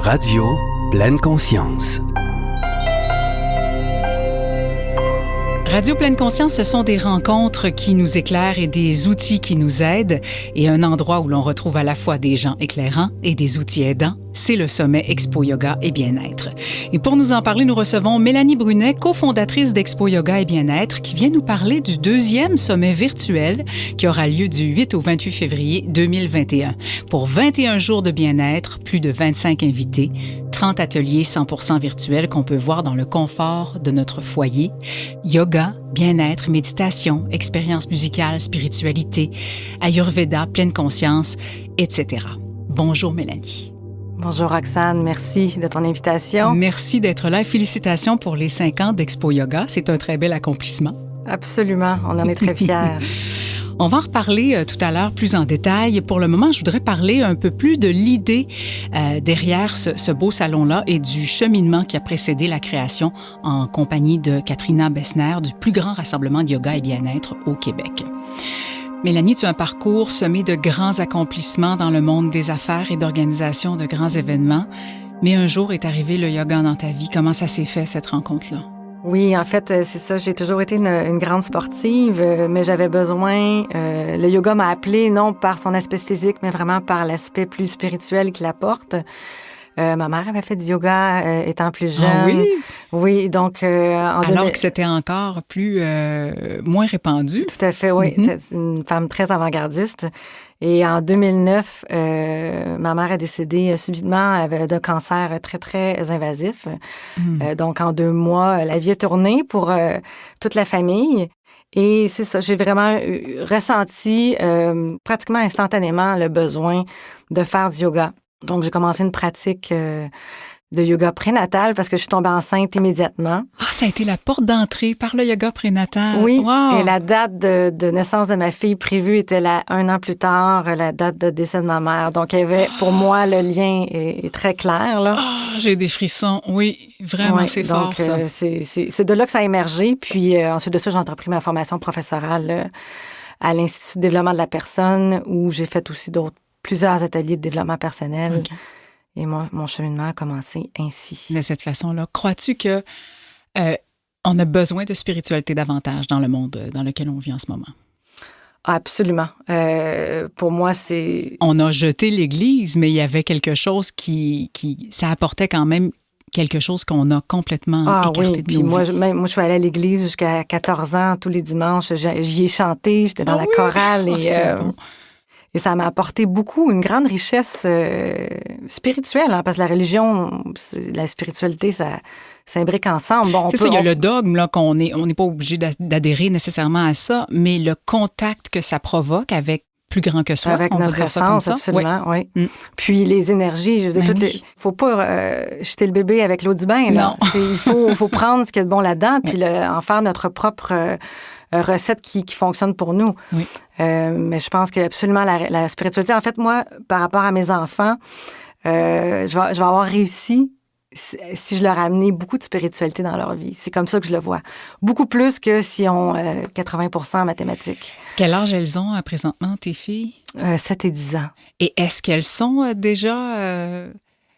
Radio Pleine Conscience. Radio Pleine Conscience, ce sont des rencontres qui nous éclairent et des outils qui nous aident. Et un endroit où l'on retrouve à la fois des gens éclairants et des outils aidants, c'est le sommet Expo Yoga et Bien-être. Et pour nous en parler, nous recevons Mélanie Brunet, cofondatrice d'Expo Yoga et Bien-être, qui vient nous parler du deuxième sommet virtuel qui aura lieu du 8 au 28 février 2021. Pour 21 jours de bien-être, plus de 25 invités, 30 ateliers 100% virtuels qu'on peut voir dans le confort de notre foyer. Yoga, bien-être, méditation, expérience musicale, spiritualité, Ayurveda, pleine conscience, etc. Bonjour Mélanie. Bonjour Roxane, merci de ton invitation. Merci d'être là et félicitations pour les 5 ans d'Expo Yoga. C'est un très bel accomplissement. Absolument, on en est très fiers. On va en reparler tout à l'heure plus en détail. Pour le moment, je voudrais parler un peu plus de l'idée derrière ce beau salon-là et du cheminement qui a précédé la création en compagnie de Katrina Bessner du plus grand rassemblement de yoga et bien-être au Québec. Mélanie, tu as un parcours semé de grands accomplissements dans le monde des affaires et d'organisation de grands événements. Mais un jour est arrivé le yoga dans ta vie. Comment ça s'est fait, cette rencontre-là? Oui, en fait, c'est ça. J'ai toujours été une grande sportive, mais j'avais besoin... le yoga m'a appelée, non par son aspect physique, mais vraiment par l'aspect plus spirituel qu'il apporte. Ma mère avait fait du yoga étant plus jeune. Ah oui? Oui, donc... Alors que c'était encore moins répandu. Tout à fait, oui. Mm-hmm. Une femme très avant-gardiste. Et en 2009, ma mère est décédée subitement d'un cancer très, très invasif. Donc, en 2 mois, la vie a tourné pour toute la famille. Et c'est ça, j'ai vraiment ressenti pratiquement instantanément le besoin de faire du yoga. Donc, j'ai commencé une pratique de yoga prénatal parce que je suis tombée enceinte immédiatement. Ah, ça a été la porte d'entrée par le yoga prénatal. Oui, wow. Et la date de naissance de ma fille prévue était 1 an plus tard, la date de décès de ma mère. Donc, il y avait, pour moi, le lien est très clair, là. Oh, j'ai des frissons. Oui, vraiment, c'est fort, donc, ça. c'est de là que ça a émergé. Puis, ensuite de ça, j'ai entrepris ma formation professorale à l'Institut de développement de la personne où j'ai fait aussi plusieurs ateliers de développement personnel. Okay. Et mon cheminement a commencé ainsi. De cette façon-là. Crois-tu que on a besoin de spiritualité davantage dans le monde dans lequel on vit en ce moment? Absolument. Pour moi, c'est... On a jeté l'Église, mais il y avait quelque chose ça apportait quand même quelque chose qu'on a complètement écarté de nos vies. Moi, je suis allée à l'église jusqu'à 14 ans, tous les dimanches. J'y ai chanté, j'étais dans la chorale. Et ça m'a apporté beaucoup, une grande richesse spirituelle, hein, parce que la religion, la spiritualité, ça s'imbrique ensemble. Bon, il y a le dogme, là, qu'on n'est pas obligé d'adhérer nécessairement à ça, mais le contact que ça provoque avec plus grand que soi, avec notre essence, absolument, oui. Puis les énergies, je veux dire, faut pas jeter le bébé avec l'eau du bain, là. Il faut prendre ce qu'il y a de bon là-dedans, puis en faire notre propre... recette qui fonctionne pour nous. Oui. Mais je pense que absolument la spiritualité... En fait, moi, par rapport à mes enfants, je vais avoir réussi si je leur ai amené beaucoup de spiritualité dans leur vie. C'est comme ça que je le vois. Beaucoup plus que si on 80% en mathématiques. Quel âge elles ont présentement, tes filles? 7 et 10 ans. Et est-ce qu'elles sont déjà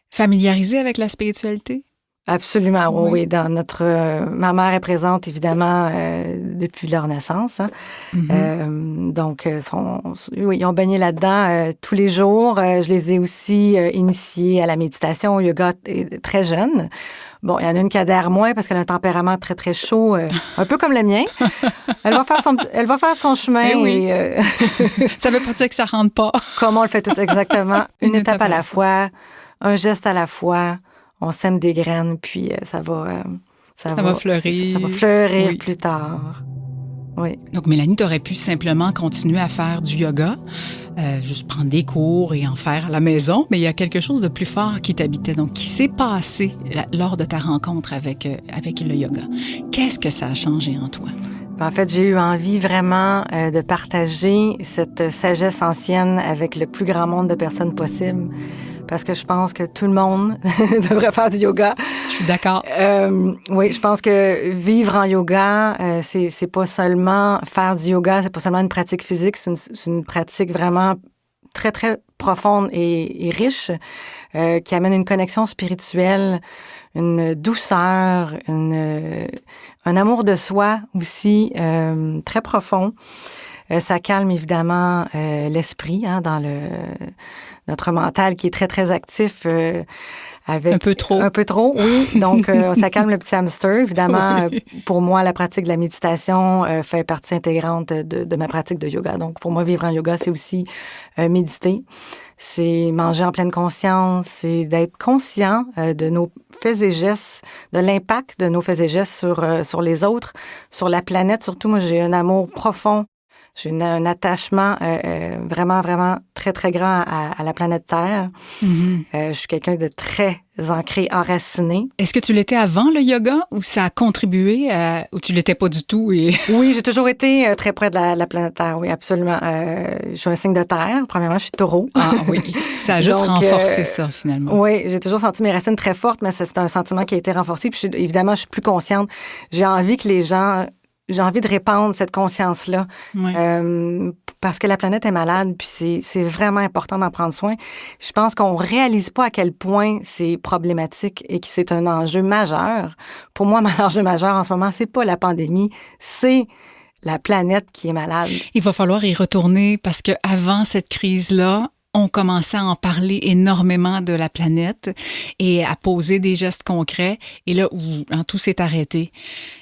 familiarisées avec la spiritualité? Absolument, oui. Dans ma mère est présente, évidemment, depuis leur naissance. Hein. Mm-hmm. Donc, ils ont baigné là-dedans tous les jours. Je les ai aussi initiés à la méditation, au yoga très jeunes. Bon, il y en a une qui adhère moins parce qu'elle a un tempérament très, très chaud, un peu comme le mien. Elle va faire son chemin. Et ça veut pas dire que ça rentre pas. Comment on le fait tout exactement? Une étape à la fois, un geste à la fois. On sème des graines, puis ça va fleurir. Ça va fleurir plus tard. Oui. Donc, Mélanie, tu aurais pu simplement continuer à faire du yoga, juste prendre des cours et en faire à la maison, mais il y a quelque chose de plus fort qui t'habitait. Donc, qui s'est passé lors de ta rencontre avec le yoga? Qu'est-ce que ça a changé en toi? En fait, j'ai eu envie vraiment de partager cette sagesse ancienne avec le plus grand nombre de personnes possible. Parce que je pense que tout le monde devrait faire du yoga. Je suis d'accord. Oui, je pense que vivre en yoga, c'est pas seulement faire du yoga, c'est pas seulement une pratique physique, c'est une pratique vraiment très, très profonde et riche, qui amène une connexion spirituelle, une douceur, un amour de soi aussi très profond. Ça calme évidemment l'esprit dans notre mental qui est très, très actif. Avec un peu trop. Un peu trop, oui. Donc, ça calme le petit hamster. Évidemment, oui. Pour moi, la pratique de la méditation fait partie intégrante de ma pratique de yoga. Donc, pour moi, vivre en yoga, c'est aussi méditer. C'est manger en pleine conscience. C'est d'être conscient de nos faits et gestes, de l'impact de nos faits et gestes sur les autres, sur la planète. Surtout, moi, j'ai un amour profond. J'ai un attachement vraiment, vraiment très, très grand à la planète Terre. Mm-hmm. Je suis quelqu'un de très ancré, enraciné. Est-ce que tu l'étais avant le yoga ou ça a contribué ou tu l'étais pas du tout? Oui, j'ai toujours été très près de la planète Terre, oui, absolument. Je suis un signe de terre. Premièrement, je suis taureau. Ah oui, ça a juste renforcé ça, finalement. Oui, j'ai toujours senti mes racines très fortes, mais c'est un sentiment qui a été renforcé. Puis évidemment, je suis plus consciente. J'ai envie que les gens... J'ai envie de répandre cette conscience-là oui. Parce que la planète est malade, puis c'est vraiment important d'en prendre soin. Je pense qu'on réalise pas à quel point c'est problématique et que c'est un enjeu majeur. Pour moi, l'enjeu majeur en ce moment, c'est pas la pandémie, c'est la planète qui est malade. Il va falloir y retourner parce que avant cette crise-là, on commençait à en parler énormément de la planète et à poser des gestes concrets. Et là, tout s'est arrêté.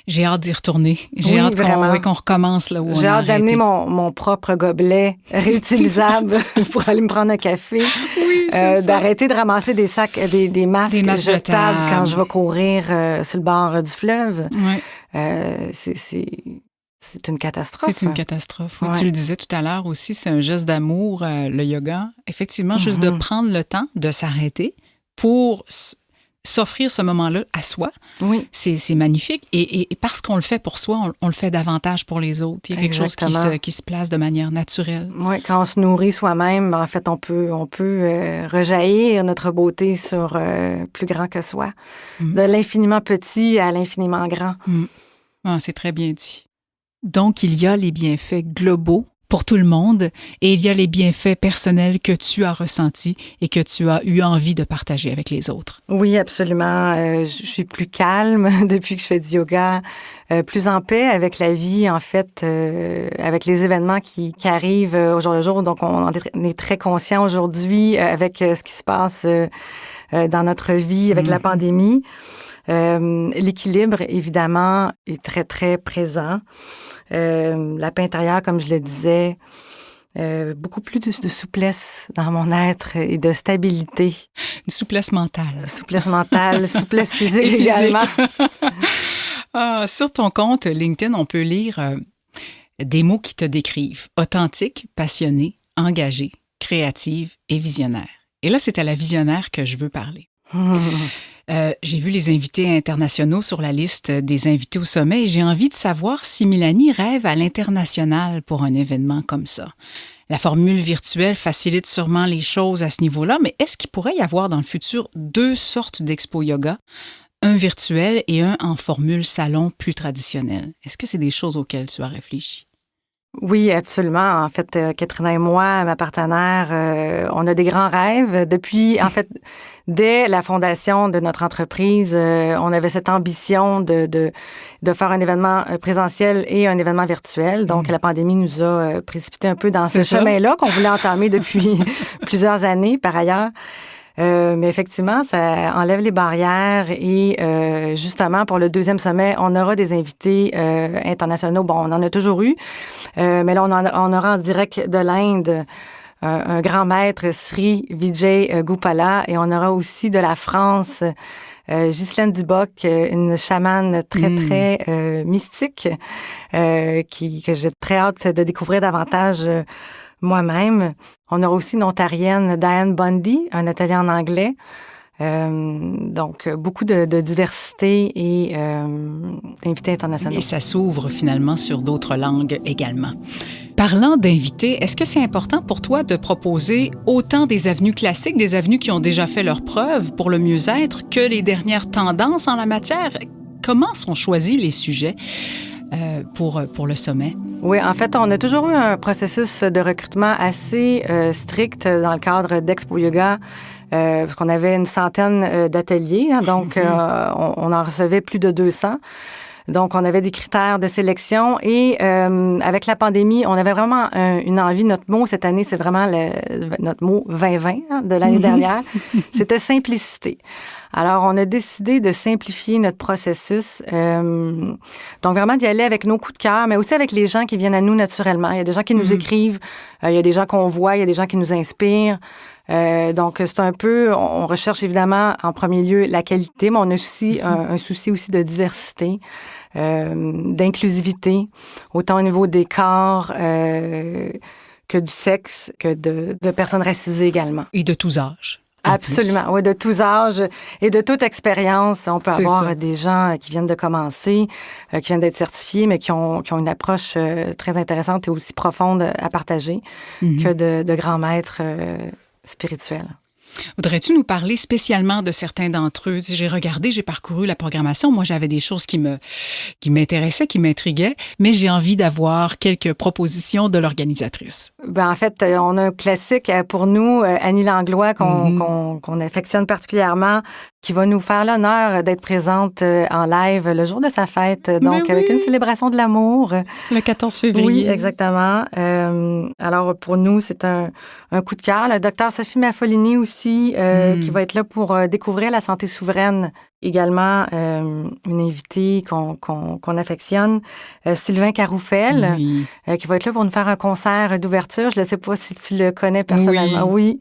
J'ai hâte d'y retourner. J'ai hâte qu'on recommence là où on a arrêté. J'ai hâte d'amener mon propre gobelet réutilisable pour aller me prendre un café. Oui, d'arrêter de ramasser des sacs, des masques jetables quand je vais courir sur le bord du fleuve. Oui. C'est une catastrophe. C'est une catastrophe. Oui. Ouais. Tu le disais tout à l'heure aussi, c'est un geste d'amour, le yoga. Effectivement, juste de prendre le temps de s'arrêter pour s'offrir ce moment-là à soi. Oui. C'est magnifique. Et parce qu'on le fait pour soi, on le fait davantage pour les autres. Il y a quelque chose qui se place de manière naturelle. Oui, quand on se nourrit soi-même, en fait, on peut rejaillir notre beauté sur plus grand que soi. De l'infiniment petit à l'infiniment grand. Ah, c'est très bien dit. Donc, il y a les bienfaits globaux pour tout le monde et il y a les bienfaits personnels que tu as ressentis et que tu as eu envie de partager avec les autres. Oui, absolument. Je suis plus calme depuis que je fais du yoga, plus en paix avec la vie, en fait, avec les événements qui arrivent au jour le jour. Donc, on est très conscient aujourd'hui avec ce qui se passe dans notre vie, avec la pandémie. L'équilibre, évidemment, est très, très présent. La paix intérieure, comme je le disais, beaucoup plus de souplesse dans mon être et de stabilité. Une souplesse mentale. Souplesse mentale, souplesse physique également. Sur ton compte LinkedIn, on peut lire des mots qui te décrivent. Authentique, passionné, engagé, créative et visionnaire. Et là, c'est à la visionnaire que je veux parler. J'ai vu les invités internationaux sur la liste des invités au sommet et j'ai envie de savoir si Mélanie rêve à l'international pour un événement comme ça. La formule virtuelle facilite sûrement les choses à ce niveau-là, mais est-ce qu'il pourrait y avoir dans le futur 2 sortes d'expo yoga, un virtuel et un en formule salon plus traditionnelle? Est-ce que c'est des choses auxquelles tu as réfléchi? Oui, absolument. En fait, Katrina et moi, ma partenaire, on a des grands rêves. Depuis, en fait, dès la fondation de notre entreprise, on avait cette ambition de faire un événement présentiel et un événement virtuel. Donc, la pandémie nous a précipité un peu dans ce chemin-là qu'on voulait entamer depuis plusieurs années, par ailleurs. Mais effectivement, ça enlève les barrières et justement, pour le 2e sommet, on aura des invités internationaux. Bon, on en a toujours eu, mais là, on aura en direct de l'Inde un grand maître, Sri Vijay Gopala, et on aura aussi de la France, Ghislaine Duboc, une chamane très, très mystique que j'ai très hâte de découvrir davantage moi-même. On aura aussi une Ontarienne, Diane Bundy, un atelier en anglais. Donc, beaucoup de diversité et d'invités internationaux. Et ça s'ouvre finalement sur d'autres langues également. Parlant d'invités, est-ce que c'est important pour toi de proposer autant des avenues classiques, des avenues qui ont déjà fait leurs preuves pour le mieux-être, que les dernières tendances en la matière? Comment sont choisis les sujets pour le sommet? Oui, en fait, on a toujours eu un processus de recrutement assez strict dans le cadre d'Expo Yoga, parce qu'on avait une centaine d'ateliers, hein, donc on en recevait plus de 200. Donc, on avait des critères de sélection et avec la pandémie, on avait vraiment une envie. Notre mot cette année, c'est vraiment notre mot 2020 hein, de l'année dernière. C'était simplicité. Alors, on a décidé de simplifier notre processus. Donc, vraiment d'y aller avec nos coups de cœur, mais aussi avec les gens qui viennent à nous naturellement. Il y a des gens qui nous écrivent, il y a des gens qu'on voit, il y a des gens qui nous inspirent. Donc, c'est un peu, on recherche évidemment en premier lieu la qualité, mais on a aussi un souci aussi de diversité, d'inclusivité, autant au niveau des corps que du sexe, que de personnes racisées également. Et de tous âges. Absolument, oui, de tous âges et de toute expérience. On peut avoir des gens qui viennent de commencer, qui viennent d'être certifiés, mais qui ont une approche très intéressante et aussi profonde à partager que de grands maîtres spirituels. Voudrais-tu nous parler spécialement de certains d'entre eux? J'ai regardé, j'ai parcouru la programmation. Moi, j'avais des choses qui m'intéressaient, qui m'intriguaient, mais j'ai envie d'avoir quelques propositions de l'organisatrice. En fait, on a un classique pour nous, Annie Langlois, qu'on affectionne particulièrement, qui va nous faire l'honneur d'être présente en live le jour de sa fête, donc avec une célébration de l'amour. Le 14 février. Oui, exactement. Alors, pour nous, c'est un coup de cœur. Le docteur Sophie Maffolini aussi, qui va être là pour découvrir la santé souveraine. Également, une invitée qu'on affectionne, Sylvain Caroufel, qui va être là pour nous faire un concert d'ouverture. Je ne sais pas si tu le connais personnellement. Oui.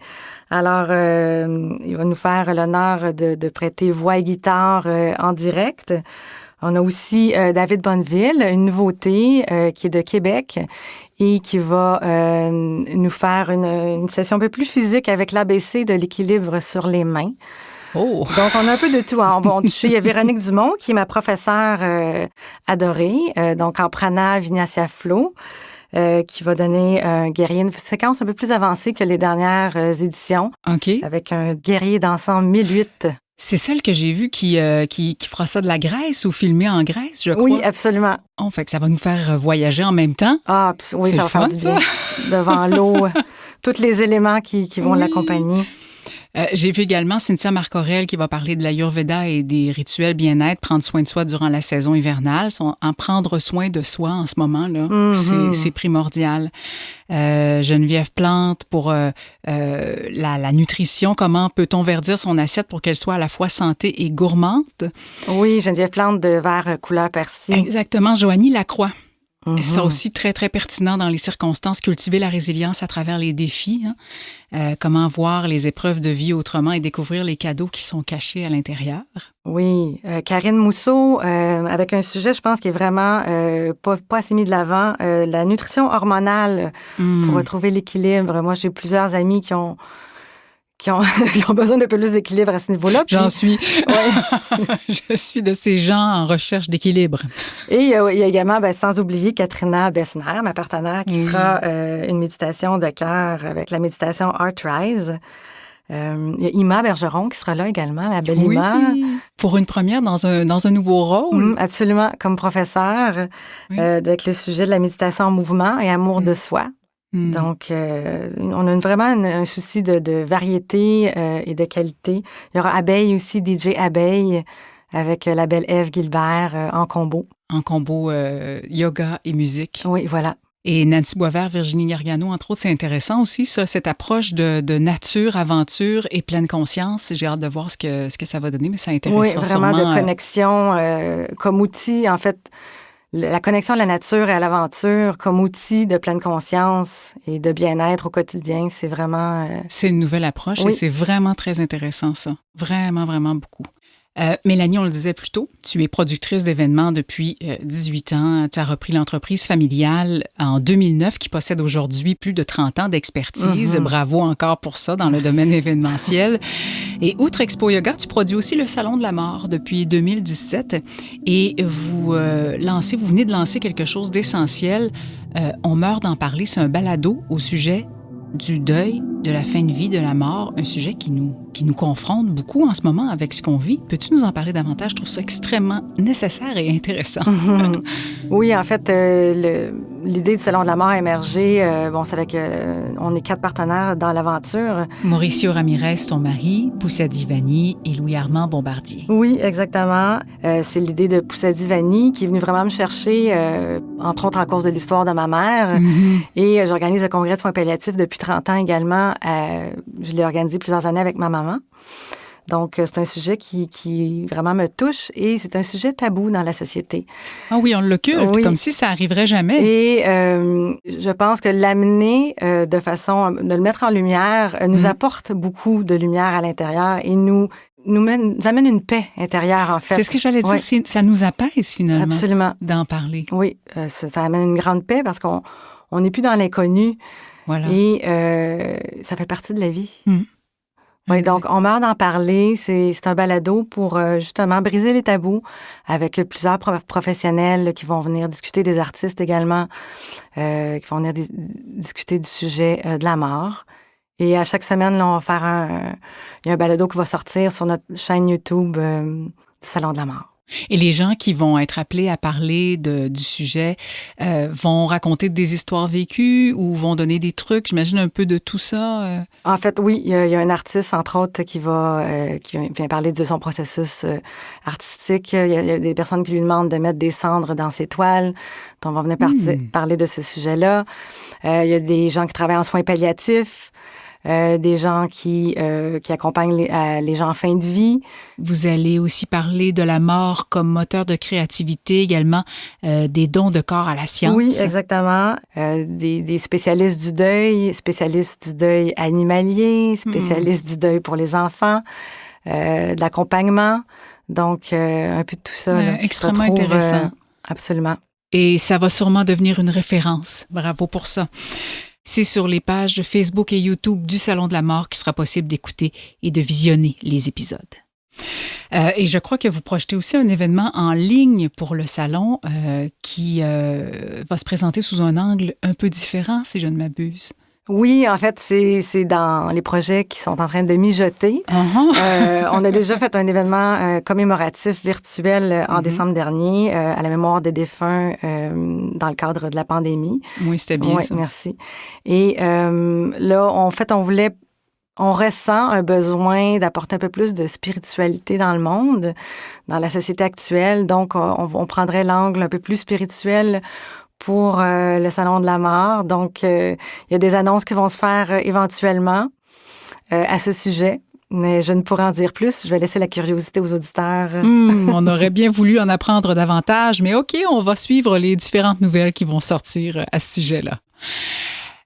Alors, il va nous faire l'honneur de prêter voix et guitare en direct. On a aussi David Bonneville, une nouveauté qui est de Québec et qui va nous faire une session un peu plus physique avec l'ABC de l'équilibre sur les mains. Oh. Donc, on a un peu de tout. On va toucher. Il y a Véronique Dumont, qui est ma professeure adorée, donc en prana Vinyasa Flow, qui va donner un guerrier, une séquence un peu plus avancée que les dernières éditions. OK. Avec un guerrier dansant 1008. C'est celle que j'ai vue qui fera ça de la Grèce ou filmée en Grèce, je crois. Oui, absolument. Oh, fait que ça va nous faire voyager en même temps. Ah, oui, ça va faire du bien. Devant l'eau, tous les éléments qui vont l'accompagner. J'ai vu également Cynthia Marcorel qui va parler de l'Ayurveda et des rituels bien-être, prendre soin de soi durant la saison hivernale. En prendre soin de soi en ce moment, là, c'est primordial. Geneviève Plante pour la nutrition. Comment peut-on verdir son assiette pour qu'elle soit à la fois santé et gourmande? Oui, Geneviève Plante de vert couleur persil. Exactement. Joanie Lacroix. Ça aussi, très, très pertinent dans les circonstances, cultiver la résilience à travers les défis. Comment voir les épreuves de vie autrement et découvrir les cadeaux qui sont cachés à l'intérieur. Oui, Karine Mousseau, avec un sujet, je pense, qui est vraiment pas assez mis de l'avant, la nutrition hormonale pour retrouver l'équilibre. Moi, j'ai plusieurs amis qui ont besoin de plus d'équilibre à ce niveau-là. J'en suis. Je suis de ces gens en recherche d'équilibre. Et il y a également, sans oublier, Katrina Bessner, ma partenaire, qui fera une méditation de cœur avec la méditation Heart Rise. Il y a Ima Bergeron qui sera là également, la belle Ima. Pour une première dans un nouveau rôle. Absolument, comme professeure, avec le sujet de la méditation en mouvement et amour de soi. Donc, on a vraiment un souci de variété et de qualité. Il y aura Abeille aussi, DJ Abeille, avec la belle Ève Gilbert en combo. En combo yoga et musique. Oui, voilà. Et Nancy Boisvert, Virginie Gargano, entre autres, c'est intéressant aussi, ça, cette approche de nature, aventure et pleine conscience. J'ai hâte de voir ce que ça va donner, mais ça intéresse sûrement. Oui, vraiment de connexion comme outil, en fait. La connexion à la nature et à l'aventure comme outil de pleine conscience et de bien-être au quotidien, c'est vraiment... C'est une nouvelle approche et c'est vraiment très intéressant, ça. Vraiment, vraiment beaucoup. Mélanie, on le disait plus tôt, tu es productrice d'événements depuis 18 ans. Tu as repris l'entreprise familiale en 2009 qui possède aujourd'hui plus de 30 ans d'expertise. Bravo encore pour ça dans le domaine événementiel. Et outre Expo Yoga, tu produis aussi le Salon de la mort depuis 2017 et vous venez de lancer quelque chose d'essentiel. On meurt d'en parler, c'est un balado au sujet du deuil, de la fin de vie, de la mort, un sujet qui nous qui nous confronte beaucoup en ce moment avec ce qu'on vit. Peux-tu nous en parler davantage? Je trouve ça extrêmement nécessaire et intéressant. Oui, en fait, l'idée du Salon de la mort a émergé. C'est avec... on est 4 partenaires dans l'aventure. Mauricio Ramirez, ton mari, Poussadi Vani et Louis-Armand Bombardier. Oui, exactement. C'est l'idée de Poussadi Vani qui est venue vraiment me chercher, entre autres en cause de l'histoire de ma mère. Et j'organise le congrès de soins palliatifs depuis 30 ans également. Je l'ai organisé plusieurs années avec ma maman. Donc, c'est un sujet qui vraiment me touche et c'est un sujet tabou dans la société. Ah oui, on l'occulte, comme si ça arriverait jamais. Et je pense que l'amener de le mettre en lumière, nous apporte beaucoup de lumière à l'intérieur et nous amène une paix intérieure, en fait. C'est ce que j'allais dire, ça nous apaise finalement. Absolument. D'en parler. Oui, ça amène une grande paix parce qu'on n'est plus dans l'inconnu. Voilà. Et ça fait partie de la vie. Oui, donc on meurt d'en parler. C'est un balado pour justement briser les tabous avec plusieurs professionnels qui vont venir discuter, des artistes également, qui vont venir discuter du sujet de la mort. Et à chaque semaine, là, on va faire il y a un balado qui va sortir sur notre chaîne YouTube du Salon de la mort. Et les gens qui vont être appelés à parler du sujet vont raconter des histoires vécues ou vont donner des trucs, j'imagine un peu de tout ça? En fait, oui, il y a un artiste, entre autres, qui vient parler de son processus artistique. Il y a des personnes qui lui demandent de mettre des cendres dans ses toiles. Donc, on va venir parler de ce sujet-là. Il y a des gens qui travaillent en soins palliatifs. Des gens qui accompagnent les gens en fin de vie. Vous allez aussi parler de la mort comme moteur de créativité, également des dons de corps à la science. Oui, exactement. Des spécialistes du deuil animalier, spécialistes du deuil pour les enfants, de l'accompagnement. Donc, un peu de tout ça. Là, extrêmement intéressant. Absolument. Et ça va sûrement devenir une référence. Bravo pour ça. C'est sur les pages Facebook et YouTube du Salon de la mort qu'il sera possible d'écouter et de visionner les épisodes. Et je crois que vous projetez aussi un événement en ligne pour le salon qui va se présenter sous un angle un peu différent, si je ne m'abuse. Oui, en fait, c'est dans les projets qui sont en train de mijoter. On a déjà fait un événement commémoratif virtuel en décembre dernier à la mémoire des défunts dans le cadre de la pandémie. Oui, c'était bien ça. Merci. Et là, on ressent un besoin d'apporter un peu plus de spiritualité dans le monde, dans la société actuelle. Donc, on prendrait l'angle un peu plus spirituel pour le Salon de la mort. Donc, il y a des annonces qui vont se faire éventuellement à ce sujet. Mais je ne pourrais en dire plus. Je vais laisser la curiosité aux auditeurs. On aurait bien voulu en apprendre davantage, mais OK, on va suivre les différentes nouvelles qui vont sortir à ce sujet-là.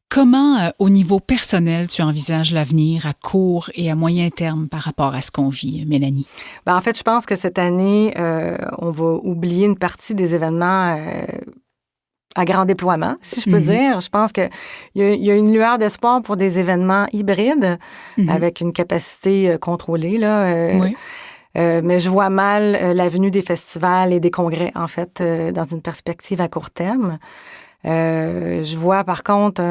Comment, au niveau personnel, tu envisages l'avenir à court et à moyen terme par rapport à ce qu'on vit, Mélanie? En fait, je pense que cette année, on va oublier une partie des événements à grand déploiement, si je peux dire. Je pense qu'il y a une lueur d'espoir pour des événements hybrides avec une capacité contrôlée, là. Oui. Mais je vois mal la venue des festivals et des congrès, en fait, dans une perspective à court terme. Je vois, par contre,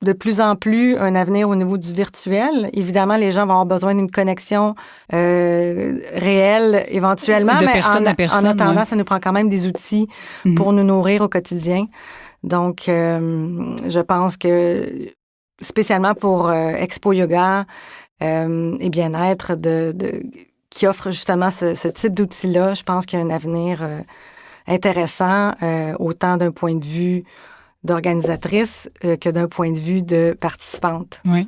de plus en plus un avenir au niveau du virtuel. Évidemment, les gens vont avoir besoin d'une connexion réelle éventuellement, de mais personne à personne, en attendant, ça nous prend quand même des outils pour nous nourrir au quotidien. Donc, je pense que spécialement pour Expo Yoga et bien-être qui offre justement ce type d'outils-là, je pense qu'il y a un avenir intéressant, autant d'un point de vue d'organisatrice que d'un point de vue de participante. Oui.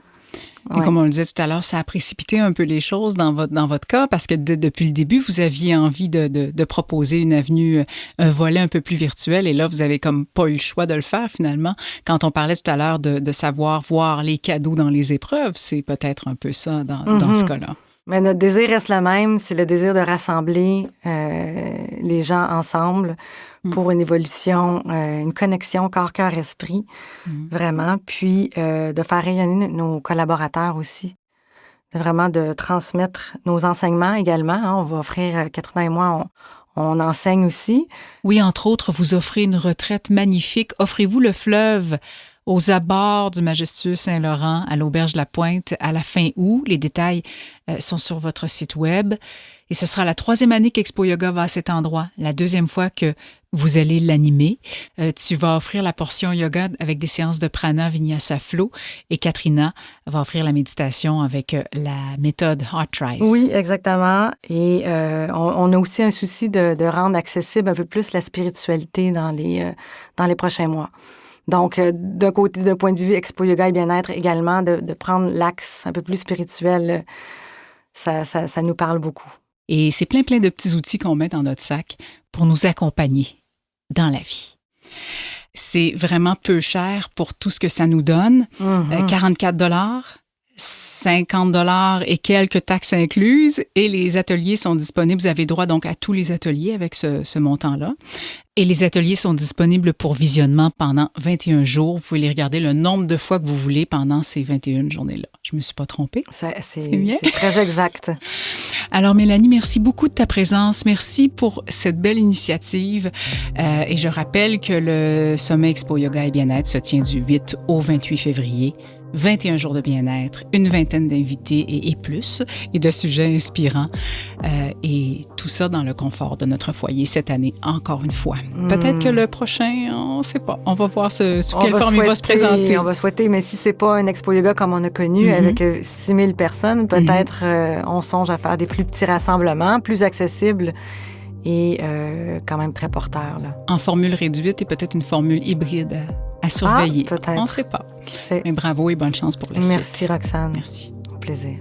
Ouais. Et comme on le disait tout à l'heure, ça a précipité un peu les choses dans votre cas parce que depuis le début, vous aviez envie de proposer une avenue, un volet un peu plus virtuel et là, vous avez comme pas eu le choix de le faire finalement. Quand on parlait tout à l'heure de savoir voir les cadeaux dans les épreuves, c'est peut-être un peu ça dans ce cas-là. Mais notre désir reste le même, c'est le désir de rassembler les gens ensemble pour une évolution, une connexion corps-cœur-esprit, vraiment, puis de faire rayonner nos collaborateurs aussi, de transmettre nos enseignements également. Hein. On va offrir, Catherine et moi, on enseigne aussi. Oui, entre autres, vous offrez une retraite magnifique. Offrez-vous le fleuve aux abords du majestueux Saint-Laurent, à l'Auberge de la Pointe, à la fin août. Les détails sont sur votre site web. Et ce sera la 3e année qu'Expo Yoga va à cet endroit, la 2e fois que vous allez l'animer. Tu vas offrir la portion yoga avec des séances de prana, vinyasa, flow, et Katrina va offrir la méditation avec la méthode Heart Rise. Oui, exactement. Et on a aussi un souci de rendre accessible un peu plus la spiritualité dans les prochains mois. Donc, d'un point de vue Expo Yoga et bien-être également, de prendre l'axe un peu plus spirituel, ça nous parle beaucoup. Et c'est plein de petits outils qu'on met dans notre sac pour nous accompagner dans la vie. C'est vraiment peu cher pour tout ce que ça nous donne. 44 $, 50 $ et quelques taxes incluses. Et les ateliers sont disponibles. Vous avez droit donc à tous les ateliers avec ce montant-là. Et les ateliers sont disponibles pour visionnement pendant 21 jours. Vous pouvez les regarder le nombre de fois que vous voulez pendant ces 21 journées-là. Je me suis pas trompée. C'est bien. C'est très exact. Alors, Mélanie, merci beaucoup de ta présence. Merci pour cette belle initiative. Et je rappelle que le Sommet Expo Yoga et Bien-être se tient du 8 au 28 février. 21 jours de bien-être, une vingtaine d'invités et plus, et de sujets inspirants. Et tout ça dans le confort de notre foyer cette année, encore une fois. Peut-être que le prochain, on ne sait pas. On va voir sous quelle forme il va se présenter. On va souhaiter, mais si ce n'est pas un Expo Yoga comme on a connu, avec 6000 personnes, peut-être on songe à faire des plus petits rassemblements, plus accessibles et quand même très porteurs. Là. En formule réduite et peut-être une formule hybride à surveiller. Peut-être. On ne sait pas. Mais bravo et bonne chance pour la suite. Merci, Roxane. Merci. Au plaisir.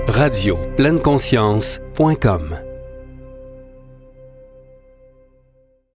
Radio pleineConscience.com